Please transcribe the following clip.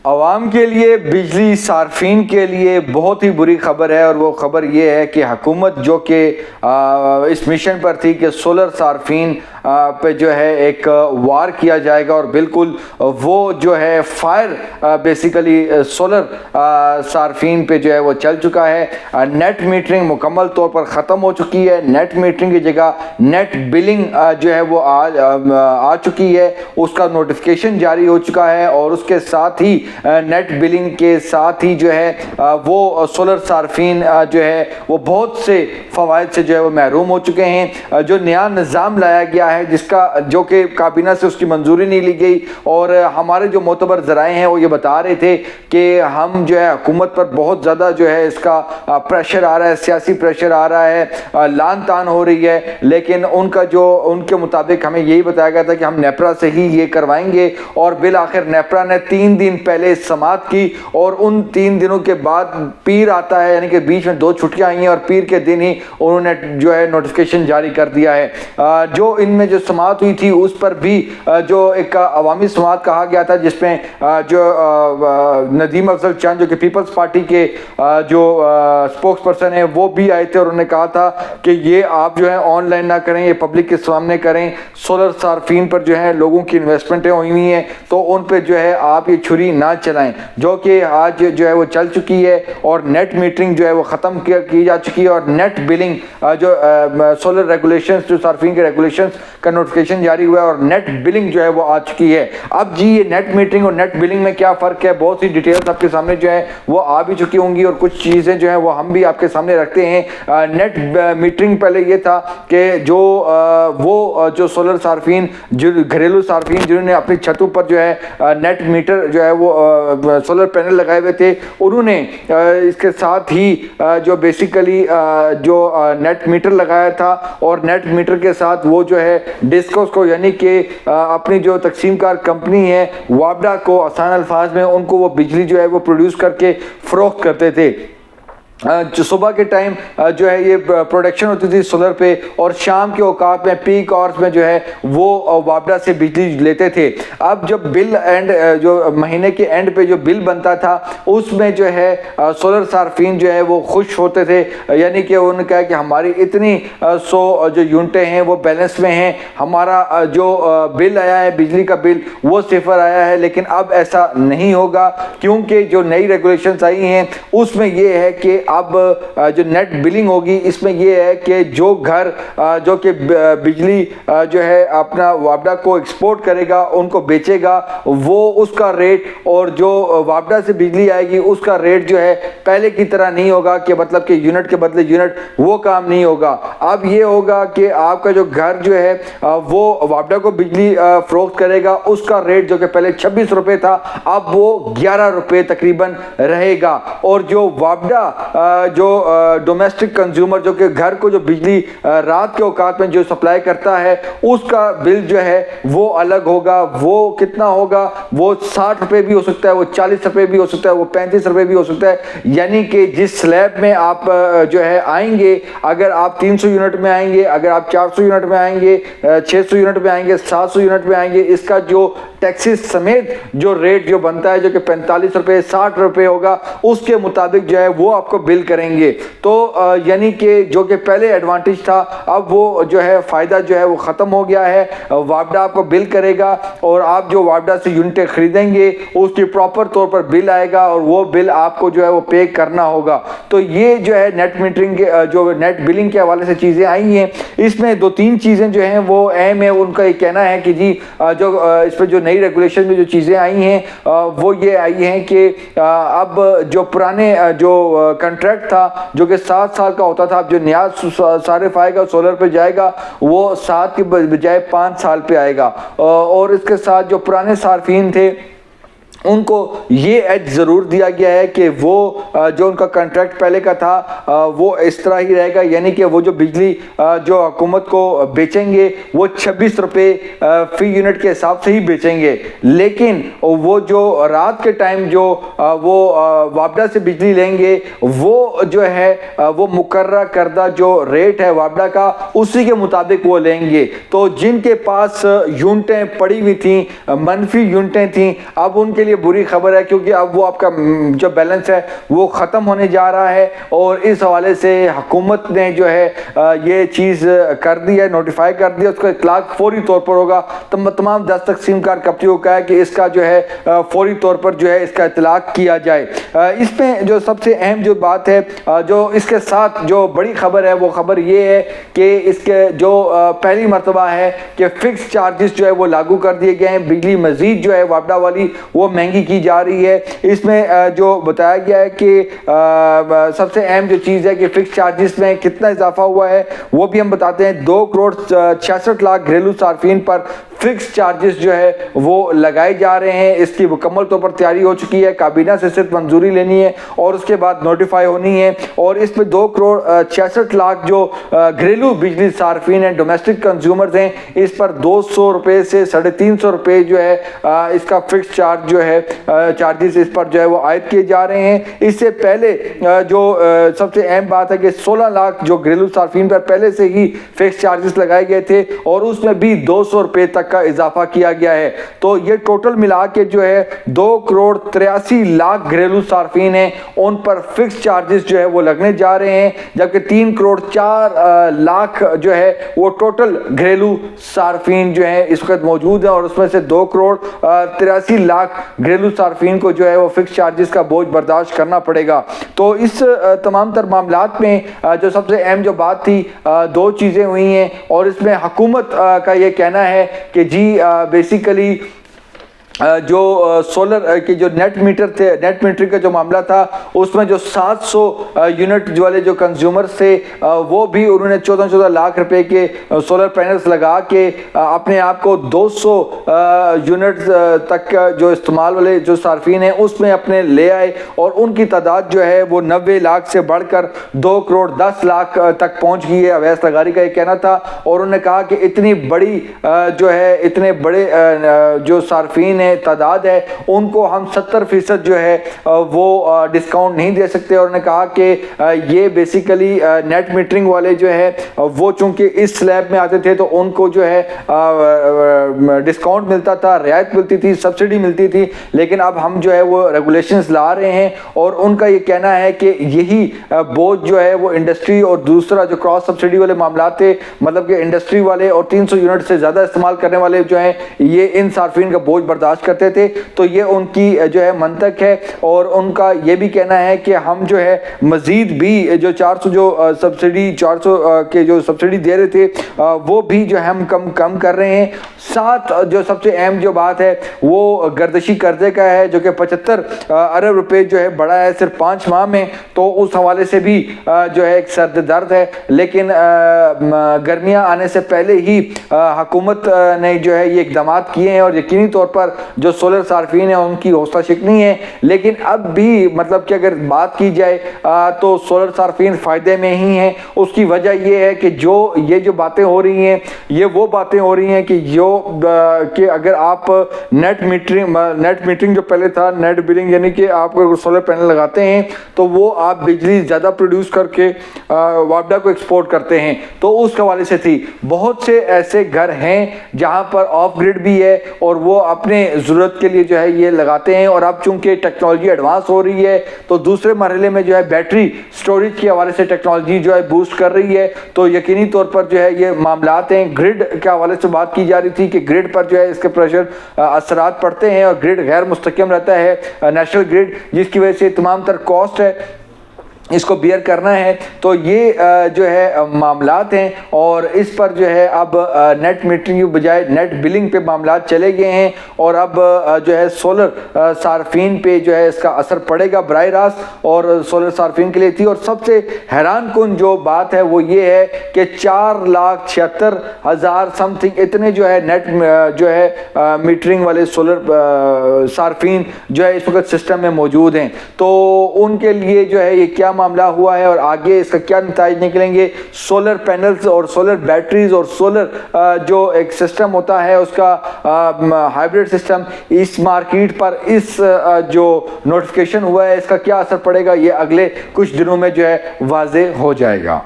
عوام کے لیے، بجلی صارفین کے لیے بہت ہی بری خبر ہے، اور وہ خبر یہ ہے کہ حکومت جو کہ اس مشن پر تھی کہ سولر صارفین پہ جو ہے ایک وار کیا جائے گا، اور بالکل وہ جو ہے فائر بیسیکلی سولر صارفین پہ جو ہے وہ چل چکا ہے۔ نیٹ میٹرنگ مکمل طور پر ختم ہو چکی ہے، نیٹ میٹرنگ کی جگہ نیٹ بلنگ جو ہے وہ آ چکی ہے، اس کا نوٹیفیکیشن جاری ہو چکا ہے، اور اس کے ساتھ ہی نیٹ بلنگ کے ساتھ ہی جو ہے وہ سولر صارفین جو ہے وہ بہت سے فوائد سے جو ہے وہ محروم ہو چکے ہیں۔ جو نیا نظام لایا گیا ہے جو کہ کابینہ سے اس کی منظوری نہیں لی گئی، اور ہمارے جو معتبر ذرائع ہیں وہ یہ بتا رہے تھے کہ ہم جو ہے حکومت پر بہت زیادہ جو ہے اس کا پریشر آ رہا ہے، سیاسی پریشر آ رہا ہے، لان تان ہو رہی ہے، لیکن ان کے مطابق ہمیں یہی بتایا گیا تھا کہ ہم نیپرا سے ہی یہ کروائیں گے، اور بالآخر نیپرا نے 3 دن پہلے سماعت کی، اور ان 3 دنوں کے بعد پیر آتا ہے، یعنی کہ بیچ میں 2 چھٹیاں آئی ہیں، اور پیر کے دن ہی انہوں نے جو ہے نوٹیفیکیشن جاری کر دیا ہے۔ جو ان میں جو سماعت ہوئی تھی اس پر بھی جو ایک عوامی سماعت کہا گیا تھا، جس میں جو ندیم افضل چند جو کہ پیپلز پارٹی کے جو سپوکس پرسن ہیں وہ بھی آئے تھے، اور انہوں نے کہا تھا کہ یہ آپ جو ہے آن لائن نہ کریں، یہ پبلک کے سامنے کریں، سولر صارفین پر جو ہے لوگوں کی انویسٹمنٹیں ہوئی ہیں تو ان پہ جو ہے آپ یہ چھری نہ چلائیں، جو کہ آج جو ہے وہ چل چکی ہے، اور نیٹ میٹرنگ جو ہے وہ ختم کی جا چکی ہے، اور نیٹ بلنگ جو سولر ریگولیشنز جو صارفین کے ریگولیشنز کا نوٹیفیکیشن جاری ہوا ہے، اور نیٹ بلنگ جو ہے وہ آ چکی ہے۔ اب جی یہ نیٹ میٹرنگ اور نیٹ بلنگ میں کیا فرق ہے، بہت سی ڈیٹیلز آپ کے سامنے جو ہے وہ آ بھی چکی ہوں گی، اور کچھ چیزیں جو ہیں وہ ہم بھی آپ کے سامنے رکھتے ہیں۔ نیٹ میٹرنگ پہلے یہ تھا کہ جو سولر صارفین، جو گھریلو صارفین جنہوں نے اپنی چھتوں پر جو ہے نیٹ میٹر جو ہے وہ سولر پینل لگائے ہوئے تھے، انہوں نے اس کے ساتھ ہی جو بیسیکلی جو نیٹ میٹر لگایا تھا، اور نیٹ میٹر کے ساتھ وہ جو ہے ڈسکوز کو، یعنی کہ اپنی جو تقسیم کار کمپنی ہے وابڈا کو، آسان الفاظ میں ان کو وہ بجلی جو ہے وہ پروڈیوس کر کے فروخت کرتے تھے۔ صبح کے ٹائم جو ہے یہ پروڈکشن ہوتی تھی سولر پہ، اور شام کے اوقات میں پیک آورز میں جو ہے وہ وابڈا سے بجلی لیتے تھے۔ اب جب بل اینڈ جو مہینے کے اینڈ پہ جو بل بنتا تھا اس میں جو ہے سولر صارفین جو ہے وہ خوش ہوتے تھے، یعنی کہ انہوں نے کہا کہ ہماری اتنی 100 جو یونٹیں ہیں وہ بیلنس میں ہیں، ہمارا جو بل آیا ہے بجلی کا بل وہ صفر آیا ہے۔ لیکن اب ایسا نہیں ہوگا، کیونکہ جو نئی ریگولیشنز آئی ہیں اس میں یہ ہے کہ اب جو نیٹ بلنگ ہوگی اس میں یہ ہے کہ جو گھر جو کہ بجلی جو ہے اپنا وابڈا کو ایکسپورٹ کرے گا، ان کو بیچے گا، وہ اس کا ریٹ، اور جو وابڈا سے بجلی آئے گی اس کا ریٹ جو ہے پہلے کی طرح نہیں ہوگا کہ مطلب کہ یونٹ کے بدلے یونٹ، وہ کام نہیں ہوگا۔ اب یہ ہوگا کہ آپ کا جو گھر جو ہے وہ وابڈا کو بجلی فروخت کرے گا، اس کا ریٹ جو کہ پہلے 26 روپے تھا اب وہ 11 روپے تقریباً رہے گا، اور جو وابڈا جو ڈومیسٹک کنزیومر جو کہ گھر کو جو بجلی رات کے اوقات میں جو سپلائی کرتا ہے اس کا بل جو ہے وہ الگ ہوگا۔ وہ کتنا ہوگا؟ وہ 60 روپے بھی ہو سکتا ہے، وہ 40 روپے بھی ہو سکتا ہے، وہ 35 روپے بھی ہو سکتا ہے، یعنی کہ جس سلیب میں آپ جو ہے آئیں گے، اگر آپ 300 یونٹ میں آئیں گے، اگر آپ 400 یونٹ میں آئیں گے، 600 یونٹ میں آئیں گے، 700 یونٹ میں آئیں گے، اس کا جو ٹیکسز سمیت جو ریٹ جو بنتا ہے جو کہ 45 روپے 60 روپے ہوگا، اس کے مطابق جو ہے وہ آپ کو بل کریں گے۔ تو یعنی کہ جو کہ پہلے ایڈوانٹیج تھا اب وہ جو ہے فائدہ جو ہے وہ ختم ہو گیا ہے۔ وابڈا آپ کو بل کرے گا، اور آپ جو وابڈا سے یونٹیں خریدیں گے اس کی پراپر طور پر بل آئے گا، اور وہ بل آپ کو جو ہے وہ پے کرنا ہوگا۔ تو یہ جو ہے نیٹ میٹرنگ جو نیٹ بلنگ کے حوالے سے چیزیں آئی ہیں، اس میں 2-3 چیزیں جو ہیں وہ اہم ہیں۔ ان کا یہ کہنا ہے کہ جی جو اس پہ جو نئی ریگولیشن میں جو چیزیں آئی ہیں وہ یہ آئی ہیں کہ اب جو پرانے جو کنٹریکٹ تھا جو کہ 7 سال کا ہوتا تھا، اب جو نیا صارف آئے گا سولر پہ جائے گا وہ 7 کی بجائے 5 سال پہ آئے گا، اور اس کے ساتھ جو پرانے صارفین تھے ان کو یہ ایج ضرور دیا گیا ہے کہ وہ جو ان کا کنٹریکٹ پہلے کا تھا وہ اس طرح ہی رہے گا، یعنی کہ وہ جو بجلی جو حکومت کو بیچیں گے وہ 26 روپے فی یونٹ کے حساب سے ہی بیچیں گے، لیکن وہ جو رات کے ٹائم جو وہ وابڈا سے بجلی لیں گے وہ جو ہے وہ مقررہ کردہ جو ریٹ ہے وابڈا کا اسی کے مطابق وہ لیں گے۔ تو جن کے پاس یونٹیں پڑی ہوئی تھیں، منفی یونٹیں تھیں، اب ان کے لیے بری خبر ہے کیونکہ اب وہ آپ کا جو بیلنس ہے وہ ختم ہونے جا رہا ہے، اور اس حوالے سے حکومت نے جو ہے یہ چیز کر دی ہے، نوٹیفائی کر دیا، اس کا اطلاق فوری طور پر ہوگا۔ تمام 10 تقسیم کار کمپنیوں کا ہے کہ اس کا جو ہے فوری طور پر جو ہے اس کا اطلاق کیا جائے۔ اس میں جو سب سے اہم جو بات ہے، جو اس کے ساتھ جو بڑی خبر ہے، وہ خبر یہ ہے کہ اس کے جو پہلی مرتبہ ہے کہ فکس چارجز جو ہے وہ لاگو کر دیے گئے ہیں۔ بجلی مزید جو ہے وابڈا والی وہ مہنگی کی جا رہی ہے۔ اس میں جو بتایا گیا ہے کہ سب سے اہم جو چیز ہے کہ فکس چارجز میں کتنا اضافہ ہوا ہے وہ بھی ہم بتاتے ہیں۔ 2,66,00,000 گھریلو صارفین پر فکس چارجز جو ہے وہ لگائے جا رہے ہیں۔ اس کی مکمل طور پر تیاری ہو چکی ہے، کابینہ سے صرف منظوری لینی ہے اور اس کے بعد نوٹیفائی ہونی ہے، اور اس میں 2,66,00,000 جو گھریلو بجلی صارفین ہیں، ڈومیسٹک کنزیومرز ہیں، اس پر 200 روپے سے 350 روپے جو ہے اس کا فکس چارج جو ہے چارجز اس پر جو ہے وہ عائد کیے جا رہے ہیں۔ اس سے پہلے جو سب سے اہم بات ہے کہ 16 لاکھ جو گھریلو صارفین پر پہلے سے ہی فکس چارجز لگائے گئے تھے، اور اس میں بھی 200 روپے تک کا اضافہ کیا گیا ہے۔ تو یہ ٹوٹل ملا کے جو ہے 2,83,00,000 گھریلو صارفین ہیں، ان پر فکس چارجز جو ہے وہ لگنے جا رہے ہیں، جبکہ 3,04,00,000 جو ہے وہ ٹوٹل گھریلو صارفین جو ہیں اس وقت موجود ہیں، اور اس میں سے 2,83,00,000 گھریلو صارفین کو جو ہے وہ فکس چارجز کا بوجھ برداشت کرنا پڑے گا۔ تو اس تمام تر معاملات میں جو سب سے اہم جو بات تھی، 2 چیزیں ہوئی ہیں، اور اس میں حکومت کا یہ کہنا ہے کہ جی بیسیکلی جو سولر کے جو نیٹ میٹر تھے، نیٹ میٹرنگ کا جو معاملہ تھا، اس میں جو 700 یونٹ والے جو کنزیومرز تھے، وہ بھی انہوں نے 14 لاکھ روپے کے سولر پینلز لگا کے اپنے آپ کو 200 یونٹ تک جو استعمال والے جو صارفین ہیں اس میں اپنے لے آئے، اور ان کی تعداد جو ہے وہ 90 لاکھ سے بڑھ کر 2,10,00,000 تک پہنچ گئی ہے۔ اویس لغاری کا یہ کہنا تھا، اور انہوں نے کہا کہ اتنی بڑی جو ہے اتنے بڑے جو صارفین تعداد ہے، ان کو ہم 70% جو ہے وہ ڈسکاؤنٹ نہیں دے سکتے، اور انہوں نے کہا کہ یہ بیسیکلی نیٹ میٹرنگ والے جو ہے وہ چونکہ اس سلیب میں آتے تھے تو ان کو جو ہے ڈسکاؤنٹ ملتا تھا، رعایت ملتی تھی، سبسڈی ملتی تھی، لیکن اب ہم جو ہے وہ ریگولیشنز لا رہے ہیں، اور ان کا یہ کہنا ہے کہ یہی بوجھ جو ہے وہ انڈسٹری اور دوسرا جو کراس سبسڈی والے معاملات تھے، مطلب کہ انڈسٹری والے اور 300 یونٹ سے زیادہ استعمال کرنے والے جو ہیں یہ ان صارفین کا بوجھ برداشت کرتے تھے۔ تو یہ ان کی جو ہے منطق ہے، اور ان کا یہ بھی کہنا ہے کہ ہم جو ہے مزید بھی جو 400 جو سبسڈی 400 کے جو سبسڈی دے رہے تھے وہ بھی جو ہے ہم کم کر رہے ہیں۔ ساتھ جو سب سے اہم جو بات ہے وہ گردشی قرضے کا ہے، جو کہ 75 ارب روپے جو ہے بڑھا ہے صرف 5 ماہ میں، تو اس حوالے سے بھی جو ہے ایک سر درد ہے۔ لیکن گرمیاں آنے سے پہلے ہی حکومت نے جو ہے یہ اقدامات کیے ہیں، اور یقینی طور پر جو سولر صارفین ہیں ان کی حوصلہ شکنی ہے، لیکن اب بھی مطلب کہ اگر بات کی جائے تو سولر صارفین فائدے میں ہی ہیں۔ اس کی وجہ یہ ہے کہ یہ جو باتیں ہو رہی ہیں یہ وہ باتیں ہو رہی ہیں کہ اگر آپ نیٹ میٹرنگ جو پہلے تھا، نیٹ بلنگ، یعنی کہ آپ کو سولر پینل لگاتے ہیں تو وہ آپ بجلی زیادہ پروڈیوس کر کے وابڈا کو ایکسپورٹ کرتے ہیں، تو اس حوالے سے تھی۔ بہت سے ایسے گھر ہیں جہاں پر آف گریڈ بھی ہے، اور وہ اپنے ضرورت کے لیے جو ہے یہ لگاتے ہیں، اور اب چونکہ ٹیکنالوجی ایڈوانس ہو رہی ہے تو دوسرے مرحلے میں جو ہے بیٹری سٹوریج کے حوالے سے ٹیکنالوجی جو ہے بوسٹ کر رہی ہے، تو یقینی طور پر جو ہے یہ معاملات ہیں۔ گرڈ کے حوالے سے بات کی جا رہی تھی کہ گرڈ پر جو ہے اس کے پریشر اثرات پڑتے ہیں، اور گرڈ غیر مستحکم رہتا ہے، نیشنل گرڈ، جس کی وجہ سے تمام تر کاسٹ ہے اس کو بیئر کرنا ہے۔ تو یہ جو ہے معاملات ہیں، اور اس پر جو ہے اب نیٹ میٹرنگ کی بجائے نیٹ بلنگ پہ معاملات چلے گئے ہیں، اور اب جو ہے سولر صارفین پہ جو ہے اس کا اثر پڑے گا براہ راست، اور سولر صارفین کے لیے تھی۔ اور سب سے حیران کن جو بات ہے وہ یہ ہے کہ 4,76,000 سم تھنگ اتنے جو ہے نیٹ جو ہے میٹرنگ والے سولر صارفین جو ہے اس وقت سسٹم میں موجود ہیں، تو ان کے لیے جو ہے یہ کیا معاملہ ہوا ہے، اور آگے اس کا کیا نتائج نکلیں گے۔ سولر پینلز اور سولر بیٹریز اور سولر جو ایک سسٹم ہوتا ہے اس کا ہائیبریڈ سسٹم، اس مارکیٹ پر اس جو نوٹیفیکیشن ہوا ہے اس کا کیا اثر پڑے گا، یہ اگلے کچھ دنوں میں جو ہے واضح ہو جائے گا۔